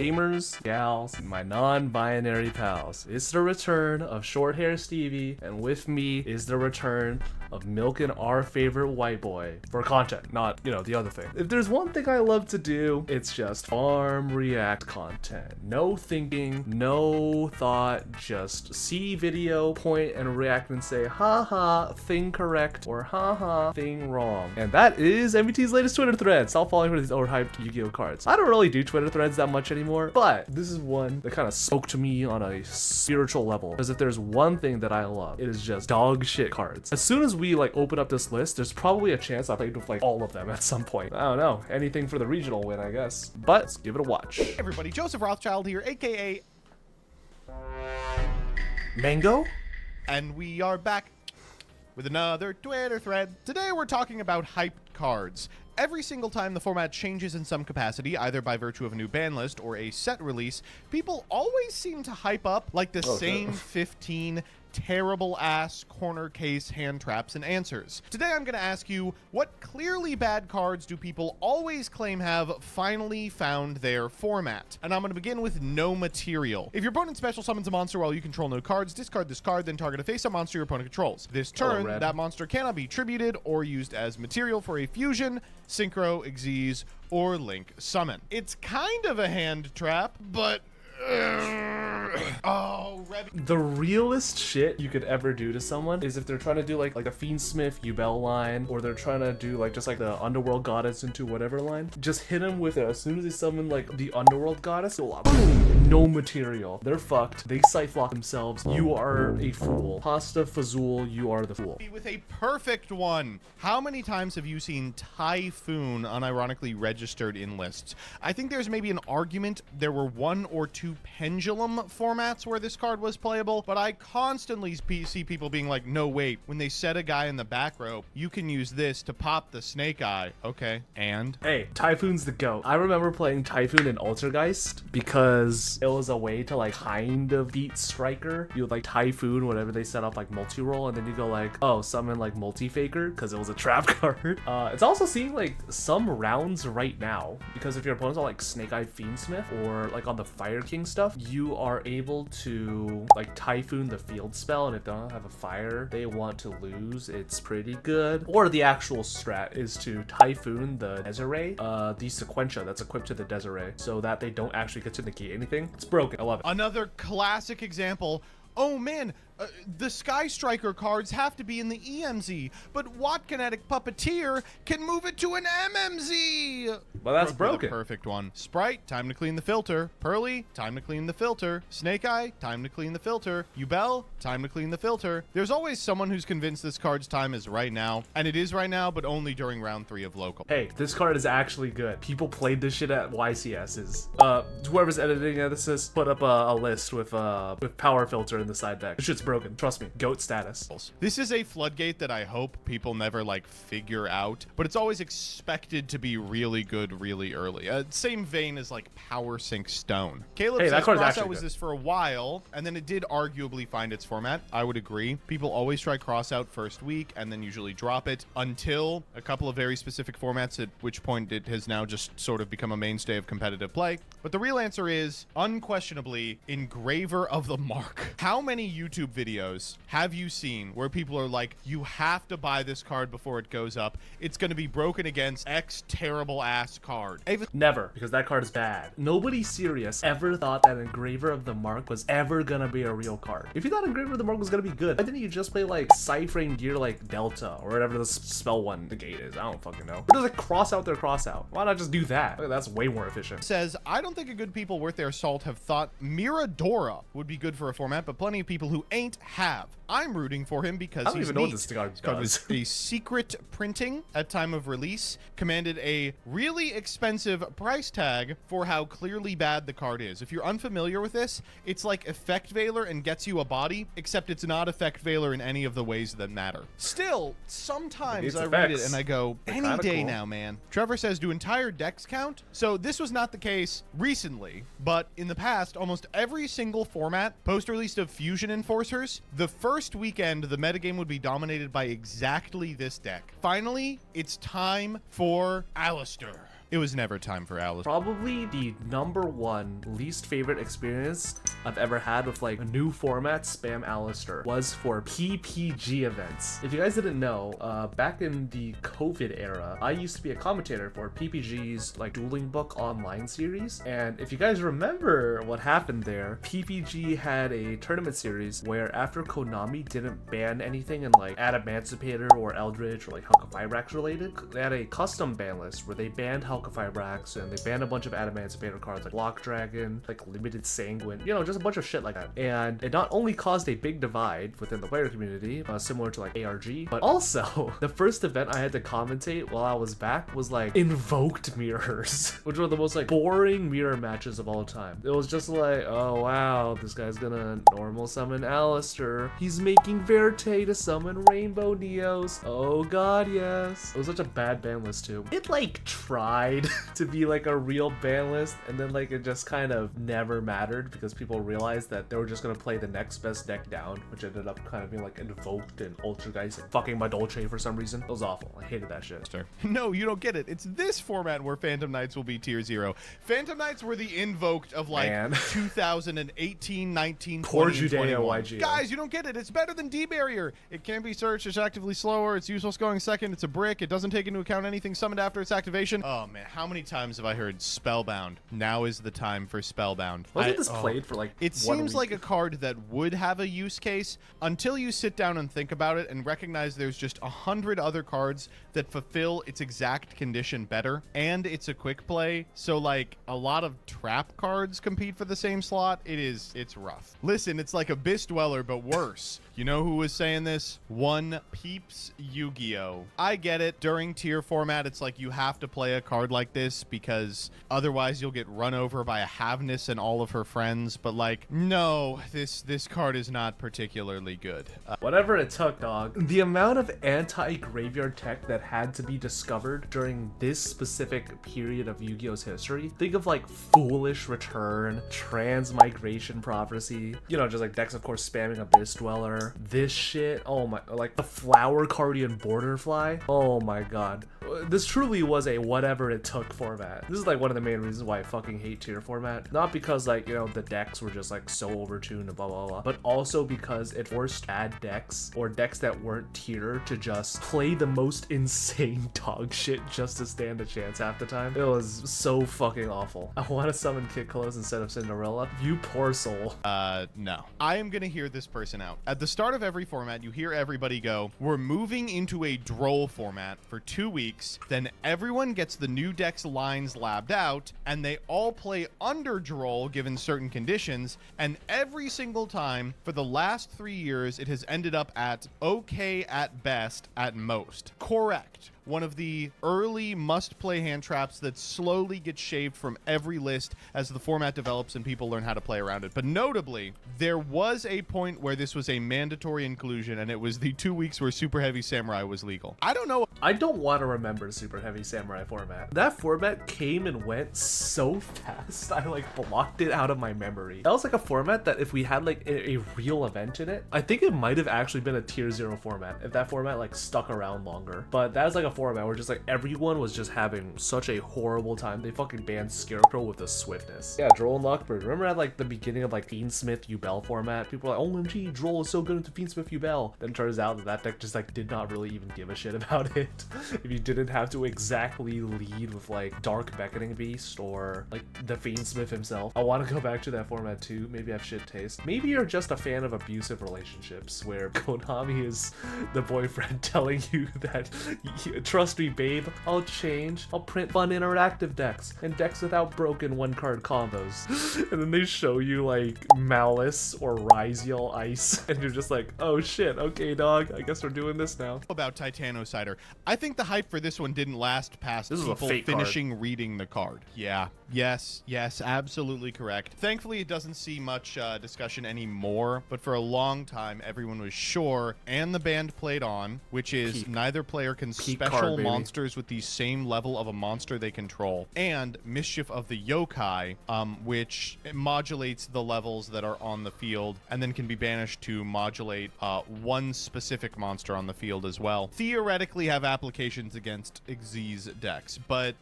gamers, gals, and my non-binary pals. It's the return of short hair Stevie, and with me is the return of milking our favorite white boy for content, not, you know, the other thing. If there's one thing I love to do, it's just farm react content. No thinking, no thought, just see video, point, and react and say, haha, thing correct, or haha, thing wrong. And that is MVT's latest Twitter thread. Stop falling for these overhyped Yu-Gi-Oh cards. I don't really do Twitter threads that much anymore, but this is one that kind of spoke to me on a spiritual level. Because if there's one thing that I love, it is just dog shit cards. As soon as we like open up this list, there's probably a chance I played with like all of them at some point. I don't know, anything for the regional win, I guess. But let's give it a watch. Hey everybody, Joseph Rothschild here, aka Mango? And we are back with another Twitter thread. Today we're talking about hyped cards. Every single time the format changes in some capacity, either by virtue of a new ban list or a set release, people always seem to hype up like the same 15 terrible ass corner case hand traps and answers. Today I'm going to ask you, what clearly bad cards do people always claim have finally found their format? And I'm going to begin with Gnomaterial. If your opponent special summons a monster while you control no cards, discard this card, then target a face-up monster your opponent controls. This turn, that monster cannot be tributed or used as material for a fusion, synchro, exease, or link summon. It's kind of a hand trap, but the realest shit you could ever do to someone is if they're trying to do like the Fiendsmith Yubel line, or they're trying to do like just like the Underworld Goddess into whatever line, just hit them with it as soon as they summon like the Underworld Goddess, boom, no material. They're fucked. They scythe lock themselves. You are a fool. Pasta Fazool, you are the fool. With a perfect one. How many times have you seen Typhoon unironically registered in lists? I think there's maybe an argument there were 1 or 2 pendulum formats where this card was playable, but I constantly see people being like, no wait, when they set a guy in the back row, you can use this to pop the snake eye. Okay, and? Hey, Typhoon's the GOAT. I remember playing Typhoon in Altergeist because it was a way to like kind of beat Striker. You would like Typhoon whenever they set up like multi-roll, and then you go like, oh, summon like multi-faker because it was a trap card. It's also seeing like some rounds right now, because if your opponent's on like Snake Eye Fiendsmith or like on the Fire King stuff, you are able to like Typhoon the field spell, and if they don't have a fire they want to lose, it's pretty good. Or the actual strat is to Typhoon the Desiree, the Sequentia that's equipped to the Desiree, so that they don't actually get to negate anything. It's broken. I love it. Another classic example. Oh man, the Sky Striker cards have to be in the EMZ, but Watt Kinetic Puppeteer can move it to an MMZ. Well, that's broken. Perfect one. Sprite, time to clean the filter. Pearly, time to clean the filter. Snake Eye, time to clean the filter. Yubel, time to clean the filter. There's always someone who's convinced this card's time is right now, and it is right now, but only during round 3 of local. Hey, this card is actually good. People played this shit at YCS's. Whoever's editing this put up a list with Power Filter in the side deck. This shit's broken. Trust me. GOAT status. This is a floodgate that I hope people never like figure out, but it's always expected to be really good really early. Same vein as like Power Sync Stone. Caleb says Crossout was this for a while, and then it did arguably find its format. I would agree. People always try Crossout first week and then usually drop it until a couple of very specific formats, at which point it has now just sort of become a mainstay of competitive play. But the real answer is unquestionably Engraver of the Mark. How many YouTube videos have you seen where people are like, you have to buy this card before it goes up, it's going to be broken against X terrible ass card? Never, because that card is bad. Nobody serious ever thought that Engraver of the Mark was ever gonna be a real card. If you thought Engraver of the Mark was gonna be good, why didn't you just play like Cypherane Gear like Delta or whatever the spell one negate is? I don't fucking know. Or does it cross out their crossout? Why not just do that? That's way more efficient. Says, I don't think a good people worth their salt have thought Miradora would be good for a format, but plenty of people who ain't have. I'm rooting for him because he's even know what this card does. A secret printing at time of release, commanded a really expensive price tag for how clearly bad the card is. If you're unfamiliar with this, it's like Effect Veiler and gets you a body, except it's not Effect Veiler in any of the ways that matter. Still, sometimes I read it and I go, any day cool. Now, man. Trevor says, do entire decks count? So this was not the case recently, but in the past, almost every single format, post-release of Fusion Enforcers, the first weekend, the metagame would be dominated by exactly this deck. Finally, it's time for Aleister. It was never time for Aleister. Probably the #1 least favorite experience I've ever had with like a new format, Spam Aleister, was for PPG events. If you guys didn't know, back in the COVID era, I used to be a commentator for PPG's like Dueling Book online series. And if you guys remember what happened there, PPG had a tournament series where after Konami didn't ban anything in like Adamantipator or Eldritch or like Halka-Fibrax related, they had a custom ban list where they banned Halka-Fibrax and they banned a bunch of Adamantipator cards like Block Dragon, like Limited Sanguine, you know, just a bunch of shit like that. And it not only caused a big divide within the player community, similar to like ARG, but also the first event I had to commentate while I was back was like Invoked Mirrors, which were the most like boring mirror matches of all time. It was just like, oh wow, this guy's gonna normal summon Aleister. He's making Verte to summon Rainbow Neos. Oh god, yes. It was such a bad ban list too. It like tried to be like a real ban list, and then like it just kind of never mattered because people realized that they were just gonna play the next best deck down, which ended up kind of being like Invoked and Ultra Guys and fucking my Dolce for some reason. It was awful. I hated that shit. No, you don't get it. It's this format where Phantom Knights will be tier 0. Phantom Knights were the Invoked of like 2018, 19, Poor 20, and Judeo 21. YGO. Guys, you don't get it. It's better than D-Barrier. It can be searched. It's actively slower. It's useless going second. It's a brick. It doesn't take into account anything summoned after its activation. Oh man, how many times have I heard Spellbound? Now is the time for Spellbound. Wasn't this played for like It 1 seems week? like a card that would have a use case until you sit down and think about it and recognize there's just 100 other cards that fulfill its exact condition better, and it's a quick play. So like a lot of trap cards compete for the same slot. It's rough. Listen, it's like Abyss Dweller, but worse. You know who was saying this? One Peeps Yu-Gi-Oh. I get it. During tier format, it's like you have to play a card like this because otherwise you'll get run over by a Havness and all of her friends. But like, no, this card is not particularly good. Whatever it took, dog. The amount of anti-graveyard tech that had to be discovered during this specific period of Yu-Gi-Oh's history. Think of like Foolish Return, Transmigration Prophecy, you know, just like decks, of course, spamming Abyss Dweller. This shit, oh my, like the Flower Guardian Borderfly. Oh my god. This truly was a whatever it took format. This is like one of the main reasons why I fucking hate tier format. Not because like, you know, the decks were just like so overtuned and blah blah blah, but also because it forced bad decks or decks that weren't tier to just play the most insane dog shit just to stand a chance half the time. It was so fucking awful. I want to summon Kid Close instead of Cinderella. You poor soul. No. I am gonna hear this person out. At the start of every format, you hear everybody go, we're moving into a Droll format for 2 weeks, then everyone gets the new deck's lines labbed out, and they all play under Droll given certain conditions, and every single time for the last 3 years, it has ended up at okay at best at most. Correct. One of the early must-play hand traps that slowly gets shaved from every list as the format develops and people learn how to play around it. But notably, there was a point where this was a mandatory inclusion, and it was the 2 weeks where Super Heavy Samurai was legal. I don't know. I don't want to remember Super Heavy Samurai format. That format came and went so fast, I like blocked it out of my memory. That was like a format that if we had like a real event in it, I think it might have actually been a tier 0 format if that format like stuck around longer. But that was like a format where just like everyone was just having such a horrible time. They fucking banned Scarecrow with a swiftness. Yeah, Droll and Lockbird. Remember at like the beginning of like Fiendsmith Yubel format? People were like, OMG, Droll is so good into Fiendsmith Yubel. Then it turns out that that deck just like did not really even give a shit about it. If you didn't have to exactly lead with like Dark Beckoning Beast or like the Fiendsmith himself. I want to go back to that format too. Maybe I have shit taste. Maybe you're just a fan of abusive relationships where Konami is the boyfriend telling you that trust me, babe, I'll change. I'll print fun interactive decks and decks without broken one card combos. And then they show you like Malice or Ryziel Ice and you're just like, oh shit, okay dog, I guess we're doing this now. About Titanocider, I think the hype for this one didn't last past This is a people fake finishing reading the card. Yeah. Yes, absolutely correct. Thankfully, it doesn't see much discussion anymore, but for a long time, everyone was sure, and the band played on, which is neither player can Peak special special baby. monsters with the same level of a monster they control, and Mischief of the Yokai, which modulates the levels that are on the field and then can be banished to modulate one specific monster on the field as well. Theoretically have applications against Xyz decks, but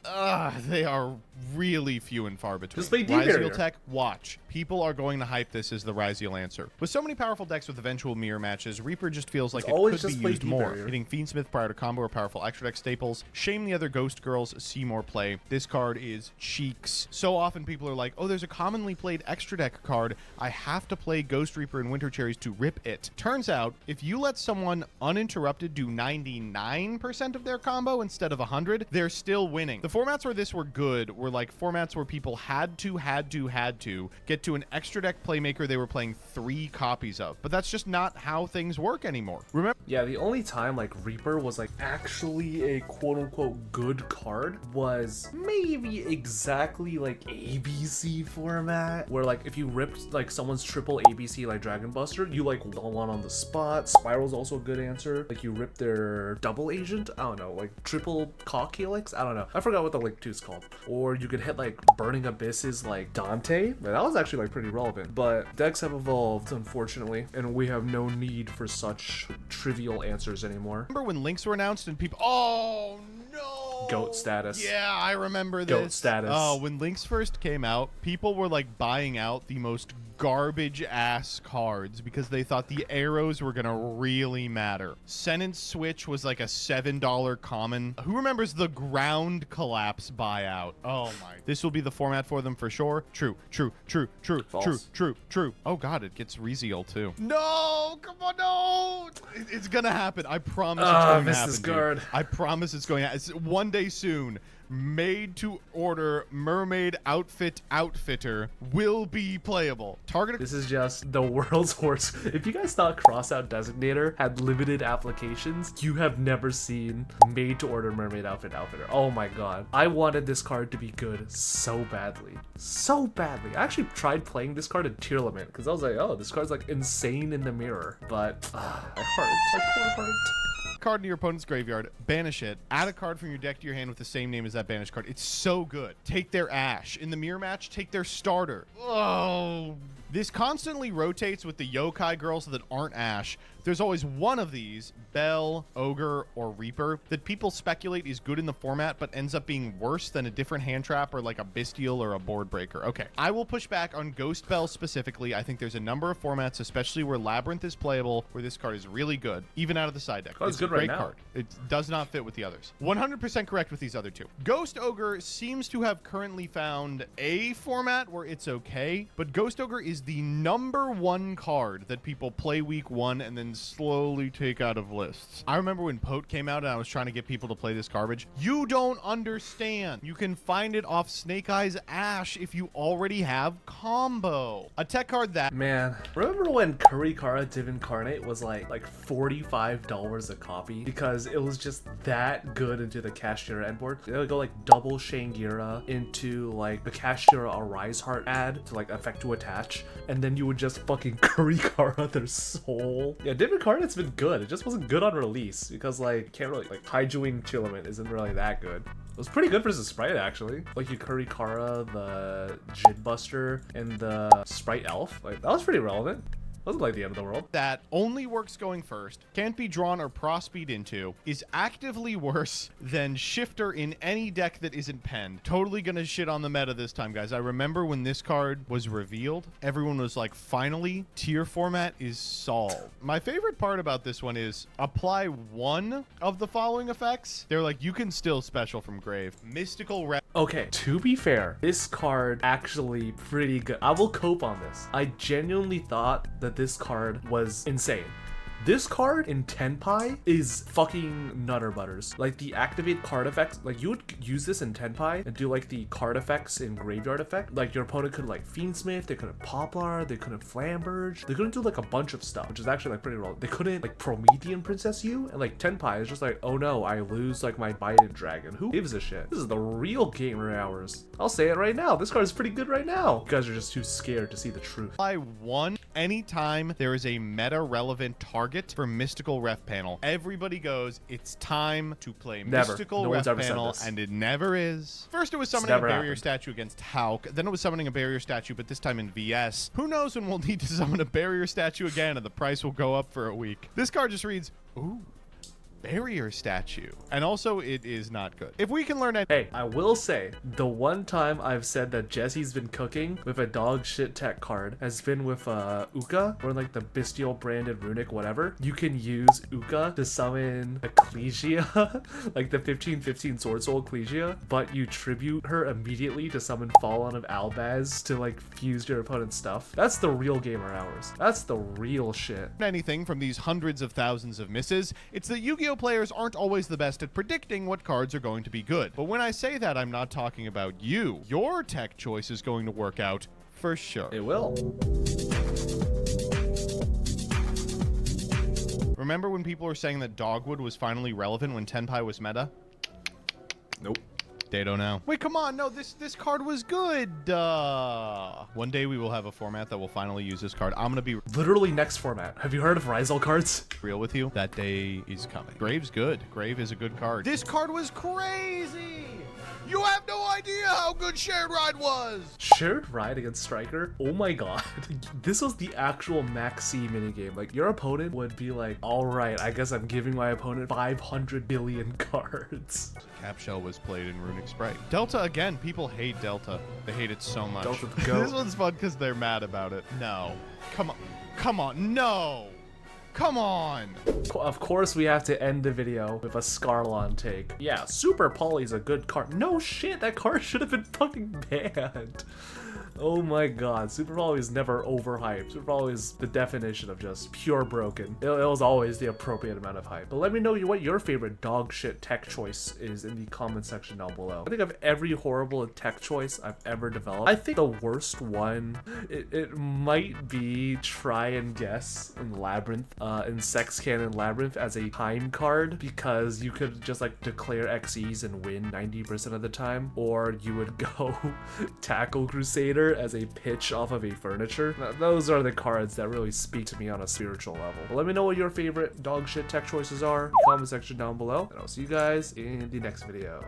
they are really few and far between. Just play D-Barrier. Ryziel Tech, watch. People are going to hype this as the Ryziel answer. With so many powerful decks with eventual mirror matches, Reaper just feels like it always could just be play used more. D-Barrier. Hitting Fiendsmith prior to combo or powerful extra deck staples. Shame the other Ghost Girls see more play. This card is cheeks. So often people are like, oh, there's a commonly played extra deck card. I have to play Ghost Reaper and Winter Cherries to rip it. Turns out, if you let someone uninterrupted do 99% of their combo instead of 100, they're still winning. The formats where this were good were like formats where people had to get to an extra deck playmaker they were playing 3 copies of. But that's just not how things work anymore. Remember? Yeah, the only time like Reaper was like actually a quote-unquote good card was maybe exactly like ABC format, where like if you ripped like someone's triple ABC like Dragon Buster, you like one on the spot. Spiral's also a good answer. Like you rip their double agent, I don't know, like triple cock helix, I don't know, I forgot what the like 2's called. Or you could hit like Burning Abysses like Dante. That was actually like pretty relevant. But decks have evolved, unfortunately, and we have no need for such trivial answers anymore. Remember when links were announced and people, oh no, GOAT status. Yeah, I remember this. GOAT status. Oh, when links first came out, people were like buying out the most garbage ass cards because they thought the arrows were gonna really matter. Sentence Switch was like a $7 common. Who remembers the Ground Collapse buyout? Oh my. This will be the format for them for sure. True. False. True. Oh god, it gets Rezeal too. No, come on, no. It's gonna happen. I promise it's going to happen. Guard. I promise it's going to happen. It's one day soon. Made to order mermaid outfit outfitter will be playable. Target. This is just the world's worst. If you guys thought Crossout Designator had limited applications, you have never seen made to order mermaid outfit outfitter. Oh my god. I wanted this card to be good so badly. So badly. I actually tried playing this card in Tier Limit because I was like, oh, this card's like insane in the mirror. But my heart. My poor heart. Card in your opponent's graveyard, banish it, add a card from your deck to your hand with the same name as that banished card. It's so good. Take their Ash. In the mirror match, take their starter. Oh. This constantly rotates with the yokai girls that aren't Ash. There's always one of these, Belle, Ogre, or Reaper, that people speculate is good in the format but ends up being worse than a different hand trap or like a Bestial or a Board Breaker. Okay, I will push back on Ghost Belle specifically. I think there's a number of formats, especially where Labyrinth is playable, where this card is really good, even out of the side deck. It's a great right now. card. It does not fit with the others. 100% correct with these other two. Ghost Ogre seems to have currently found a format where it's okay, but Ghost Ogre is the #1 card that people play week 1 and then slowly take out of lists. I remember when Pote came out and I was trying to get people to play this garbage. You don't understand. You can find it off Snake Eyes Ash if you already have combo. A tech card that... Man, remember when Kurikara Div Incarnate was like $45 a copy because it was just that good into the Kashtira end board? They would go like double Shangira into like the Kashtira Arise Heart ad to like effect to attach, and then you would just fucking Kurikara their soul. Yeah, Div Incarnate's been good. It just wasn't good on release because like can't really like Haijuing Chilament isn't really that good. It was pretty good versus Sprite actually. Like you Kurikara, the Jid Buster, and the Sprite Elf. Like that was pretty relevant. Wasn't like the end of the world. That only works going first, can't be drawn or prospeed into, is actively worse than Shifter in any deck that isn't penned. Totally gonna shit on the meta this time, guys. I remember when this card was revealed, everyone was like, finally, tier format is solved. My favorite part about this one is apply one of the following effects. They're like, you can still special from grave. Mystical Ref. Okay, to be fair, this card actually pretty good. I will cope on this. I genuinely thought that this card was insane. This card in Tenpai is fucking nutter butters. Like the activate card effects, like you would use this in Tenpai and do like the card effects in Graveyard effect. Like your opponent could like Fiendsmith, they couldn't Poplar, they couldn't Flamberge, they couldn't do like a bunch of stuff, which is actually like pretty relevant. They couldn't like Promethean Princess you, and like Tenpai is just like, oh no, I lose like my Bident Dragon. Who gives a shit? This is the real gamer hours. I'll say it right now. This card is pretty good right now. You guys are just too scared to see the truth. Apply one anytime there is a meta relevant target target for Mystical Ref Panel. Everybody goes, it's time to play Never. Mystical No one's Ref ever said Panel, this. and it never is. First it was summoning a never barrier happened. statue against Hauk, then it was summoning a barrier statue, but this time in VS. Who knows when we'll need to summon a barrier statue again and the price will go up for a week. This card just reads, ooh, barrier statue. And also, it is not good. If we can learn it. Hey, I will say, the one time I've said that Jesse's been cooking with a dog shit tech card has been with Uka, or like the Bestial branded runic whatever. You can use Uka to summon Ecclesia, like the 15/15 Sword Soul Ecclesia, but you tribute her immediately to summon Fallen of Albaz to like fuse your opponent's stuff. That's the real gamer hours. That's the real shit. Anything from these hundreds of thousands of misses, it's that Yu-Gi-Oh! Players aren't always the best at predicting what cards are going to be good. But when I say that, I'm not talking about you. Your tech choice is going to work out for sure. It will. Remember when people were saying that Dogwood was finally relevant when Tenpai was meta? Nope. They don't know. Wait, come on. No, this card was good. One day we will have a format that will finally use this card. I'm going to be Literally next format. Have you heard of Rizal cards? real with you. That day is coming. Grave's good. Grave is a good card. This card was crazy. You have no idea how good Shared Ride was. Shared Ride against Striker? Oh my god. This was the actual Max C minigame. Like, your opponent would be like, alright, I guess I'm giving my opponent 500 billion cards. Cap Shell was played in Runic Sprite. Delta, again, people hate Delta. They hate it so much. Delta the goat. This one's fun because they're mad about it. No. Come on. Come on. No. Come on. Of course, we have to end the video with a Scarlon take. Yeah, Super Poly's a good card. No shit, that card should have been fucking banned. Oh my god, Super Poly is never overhyped. Super Poly is the definition of just pure broken. It was always the appropriate amount of hype. But let me know what your favorite dog shit tech choice is in the comment section down below. I think of every horrible tech choice I've ever developed. I think the worst one, it might be Try and Guess in Labyrinth, in Sex Cannon Labyrinth as a time card, because you could just like declare XEs and win 90% of the time, or you would go Tackle Crusader as a pitch off of a furniture. Now, those are the cards that really speak to me on a spiritual level. But let me know what your favorite dog shit tech choices are in the comment section down below, and I'll see you guys in the next video.